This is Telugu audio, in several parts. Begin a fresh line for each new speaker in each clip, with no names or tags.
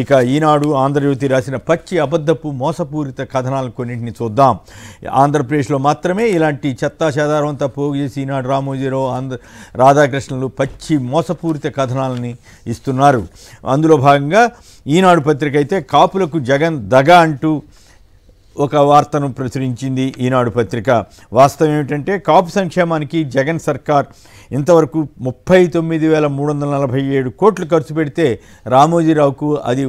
ఇక ఈనాడు ఆంధ్రజ్యోతి రాసిన పచ్చి అబద్ధపు మోసపూరిత కథనాలు కొన్నింటిని చూద్దాం. ఆంధ్రప్రదేశ్లో మాత్రమే ఇలాంటి చెత్తా చెదారం అంతా పోగు చేసి ఈనాడు రామోజీరావు రాధాకృష్ణులు పచ్చి మోసపూరిత కథనాలని ఇస్తున్నారు. అందులో భాగంగా ఈనాడు పత్రిక అయితే కాపులకు జగన్ దగ అంటూ ఒక వార్తను ప్రచురించింది. ఈనాడు పత్రిక వాస్తవం ఏమిటంటే కాపు సంక్షేమానికి జగన్ సర్కార్ ఇంతవరకు 39,347 కోట్లు ఖర్చు పెడితే రామోజీరావుకు అది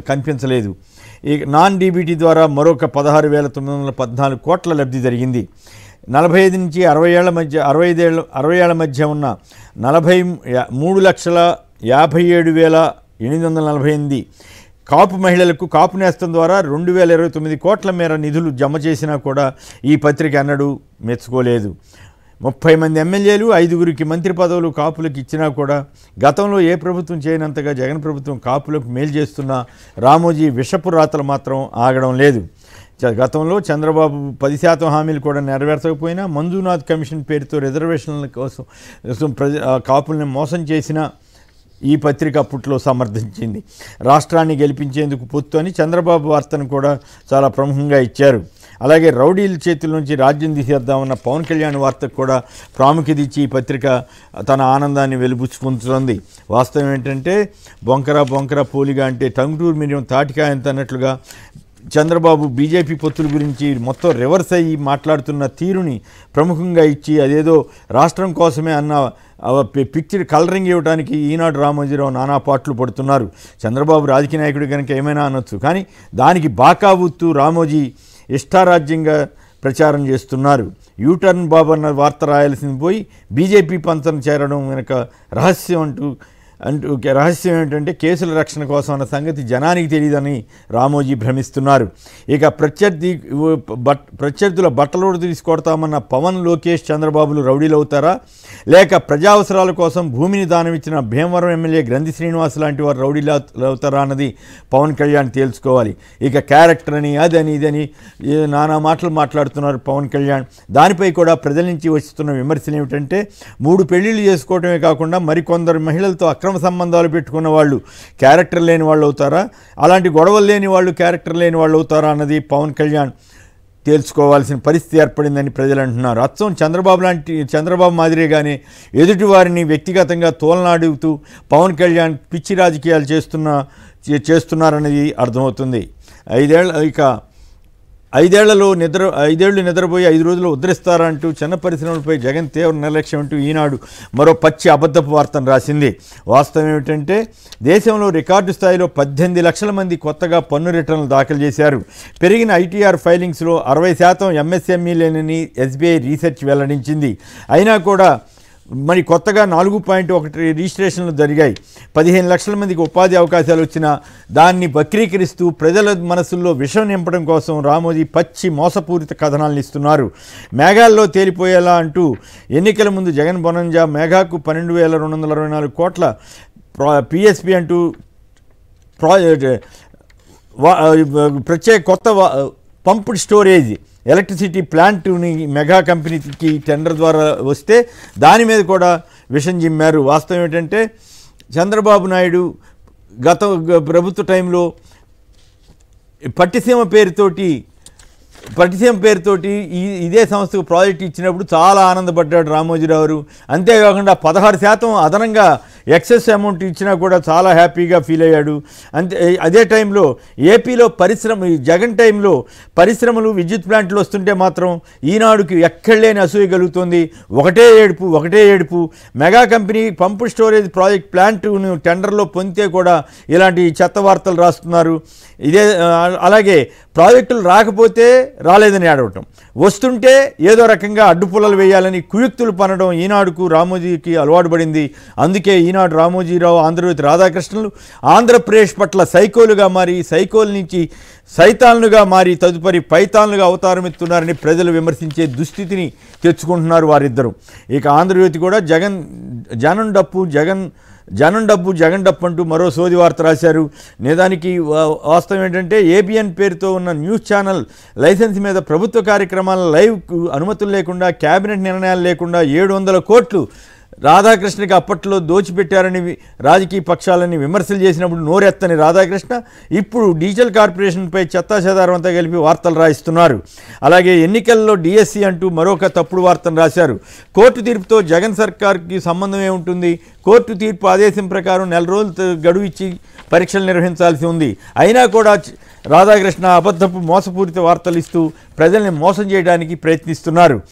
కనిపించలేదు. ఈ నాన్ డీబీటీ ద్వారా మరొక 16,914 కోట్ల లబ్ధి జరిగింది. 45 నుంచి 60 ఏళ్ల మధ్య ఉన్న 43,57,848 కాపు మహిళలకు కాపు నేస్తం ద్వారా 2,029 కోట్ల మేర నిధులు జమ చేసినా కూడా ఈ పత్రిక అన్నడూ మెచ్చుకోలేదు. 30 మంది ఎమ్మెల్యేలు 5గురికి మంత్రి పదవులు కాపులకు ఇచ్చినా కూడా గతంలో ఏ ప్రభుత్వం చేయనంతగా జగన్ ప్రభుత్వం కాపులకు మేలు చేస్తున్న రామోజీ విషపు రాతలు మాత్రం ఆగడం లేదు. గతంలో చంద్రబాబు 10% హామీలు కూడా నెరవేర్చకపోయినా మంజునాథ్ కమిషన్ పేరుతో రిజర్వేషన్ల కోసం కాపుల్ని మోసం చేసిన ఈ పత్రిక అప్పట్లో సమర్థించింది. రాష్ట్రాన్ని గెలిపించేందుకు పొత్తు అని చంద్రబాబు వార్తను కూడా చాలా ప్రముఖంగా ఇచ్చారు. అలాగే రౌడీల చేతుల నుంచి రాజ్యం తీసేద్దామన్న పవన్ కళ్యాణ్ వార్తకు కూడా ప్రాముఖ్యత ఇచ్చి ఈ పత్రిక తన ఆనందాన్ని వెలుబుచ్చుకుంటుంది. వాస్తవం ఏంటంటే బొంకర పోలిగా అంటే టంగుటూరు మినిమం తాటికాయ ఎంత అన్నట్లుగా చంద్రబాబు బీజేపీ పొత్తుల గురించి మొత్తం రివర్స్ అయ్యి మాట్లాడుతున్న తీరుని ప్రముఖంగా ఇచ్చి అదేదో రాష్ట్రం కోసమే అన్న పిక్చర్ కలరింగ్ ఇవ్వడానికి ఈనాడు రామోజీరావు నానా పాటలు పడుతున్నారు. చంద్రబాబు రాజకీయ నాయకుడు కనుక ఏమైనా అనొచ్చు, కానీ దానికి బాకాబుత్తు రామోజీ ఇష్టారాజ్యంగా ప్రచారం చేస్తున్నారు. యూటర్న్ బాబు అన్న వార్త రాయాల్సింది పోయి బీజేపీ పంచన చేరడం వెనుక రహస్యం ఏంటంటే కేసుల రక్షణ కోసం అన్న సంగతి జనానికి తెలియదని రామోజీ భ్రమిస్తున్నారు. ఇక ప్రత్యర్థుల బట్టలు తీసుకొడతామన్న పవన్, లోకేష్, చంద్రబాబులు రౌడీలు అవుతారా, లేక ప్రజావసరాల కోసం భూమిని దానం ఇచ్చిన భీమవరం ఎమ్మెల్యే గ్రంథి శ్రీనివాస్ లాంటి వారు రౌడీలు అవుతారా అన్నది పవన్ కళ్యాణ్ తేల్చుకోవాలి. ఇక క్యారెక్టర్ అని అదని ఇదని నానా మాటలు మాట్లాడుతున్నారు పవన్ కళ్యాణ్. దానిపై కూడా ప్రజల నుంచి వస్తున్న విమర్శలు ఏమిటంటే 3 పెళ్లిళ్ళు చేసుకోవడమే కాకుండా మరికొందరు మహిళలతో అక్రమ సంబంధాలు పెట్టుకున్న వాళ్ళు క్యారెక్టర్ లేని వాళ్ళు అవుతారా, అలాంటి గొడవలు లేని వాళ్ళు క్యారెక్టర్ లేని వాళ్ళు అవుతారా అన్నది పవన్ కళ్యాణ్ తేల్చుకోవాల్సిన పరిస్థితి ఏర్పడిందని ప్రజలు అంటున్నారు. అచ్చం చంద్రబాబు మాదిరిగానే ఎదుటి వారిని వ్యక్తిగతంగా తోలనాడుతూ పవన్ కళ్యాణ్ పిచ్చి రాజకీయాలు చేస్తున్నారన్నది అర్థమవుతుంది. 5 ఏళ్లు నిద్రపోయి 5 రోజులు ఉద్ధరిస్తారంటూ చిన్న పరిశ్రమలపై జగన్ తీవ్ర నిర్లక్ష్యం అంటూ ఈనాడు మరో పచ్చి అబద్ధపు వార్తను రాసింది. వాస్తవం ఏమిటంటే దేశంలో రికార్డు స్థాయిలో 18 లక్షల మంది కొత్తగా పన్ను రిటర్నులు దాఖలు చేశారు. పెరిగిన ఐటీఆర్ ఫైలింగ్స్లో 60% ఎంఎస్ఎంఈలేనని ఎస్బీఐ రీసెర్చ్ వెల్లడించింది. అయినా కూడా మరి కొత్తగా 4.1 రిజిస్ట్రేషన్లు జరిగాయి. 15 లక్షల మందికి ఉపాధి అవకాశాలు వచ్చినా దాన్ని వక్రీకరిస్తూ ప్రజల మనసుల్లో విషం నింపడం కోసం రామోజీ పచ్చి మోసపూరిత కథనాలను ఇస్తున్నారు. మేఘాల్లో తేలిపోయేలా అంటూ ఎన్నికల ముందు జగన్ బొనంజా మేఘాకు 12,224 కోట్ల పిఎస్పి అంటూ ప్రత్యేక కొత్త పంప్డ్ స్టోరేజ్ ఎలక్ట్రిసిటీ ప్లాంట్ని మెగా కంపెనీకి టెండర్ ద్వారా వస్తే దాని మీద కూడా విషం జిమ్మారు. వాస్తవం ఏంటంటే చంద్రబాబు నాయుడు గత ప్రభుత్వ టైంలో పట్టిసీమ పేరుతోటి ఇదే సంస్థకు ప్రాజెక్ట్ ఇచ్చినప్పుడు చాలా ఆనందపడ్డాడు రామోజీరావు. అంతేకాకుండా 16% అదనంగా ఎక్సెస్ అమౌంట్ ఇచ్చినా కూడా చాలా హ్యాపీగా ఫీల్ అయ్యాడు. అదే టైంలో ఏపీలో జగన్ టైంలో పరిశ్రమలు విద్యుత్ ప్లాంట్లు వస్తుంటే మాత్రం ఈనాడుకి ఎక్కడలేని అసూయ కలుగుతుంది. ఒకటే ఏడుపు. మెగా కంపెనీ పంపు స్టోరేజ్ ప్రాజెక్ట్ ప్లాంట్ను టెండర్లో పొందితే కూడా ఇలాంటి చెత్త వార్తలు రాస్తున్నారు. అలాగే ప్రాజెక్టులు రాకపోతే రాలేదని ఏడవటం, వస్తుంటే ఏదో రకంగా అడ్డుపుల్లలు వేయాలని కుయుక్తులు పనడం ఈనాడుకు రామోజీకి అలవాటు పడింది. అందుకే ఈనాడు రామోజీరావు ఆంధ్రజ్యోతి రాధాకృష్ణులు ఆంధ్రప్రదేశ్ పట్ల సైకోలుగా మారి సైకోల నుంచి సైతాన్లుగా మారి తదుపరి పైతాన్లుగా అవతారమెత్తున్నారని ప్రజలు విమర్శించే దుస్థితిని తెచ్చుకుంటున్నారు వారిద్దరూ. ఇక ఆంధ్రజ్యోతి కూడా జనం డబ్బు జగన్ డప్పు అంటూ మరో సోది వార్త రాశారు. నిజానికి వాస్తవం ఏంటంటే ఏబిఎన్ పేరుతో ఉన్న న్యూస్ ఛానల్ లైసెన్స్ మీద ప్రభుత్వ కార్యక్రమాల లైవ్కు అనుమతులు లేకుండా, క్యాబినెట్ నిర్ణయాలు లేకుండా 700 కోట్లు రాధాకృష్ణకి అప్పట్లో దోచిపెట్టారని రాజకీయ పక్షాలని విమర్శలు చేసినప్పుడు నోరెత్తని రాధాకృష్ణ ఇప్పుడు డీజిల్ కార్పొరేషన్పై చెత్తాచెదారం అంతా కలిపి వార్తలు రాయిస్తున్నారు. అలాగే ఎన్నికల్లో డిఎస్సి అంటూ మరొక తప్పుడు వార్తను రాశారు. కోర్టు తీర్పుతో జగన్ సర్కార్కి సంబంధం ఏముంటుంది? కోర్టు తీర్పు ఆదేశం ప్రకారం 4 రోజులు గడువు ఇచ్చి పరీక్షలు నిర్వహించాల్సి ఉంది. అయినా కూడా రాధాకృష్ణ అబద్ధపు మోసపూరిత వార్తలు ఇస్తూ ప్రజల్ని మోసం చేయడానికి ప్రయత్నిస్తున్నారు.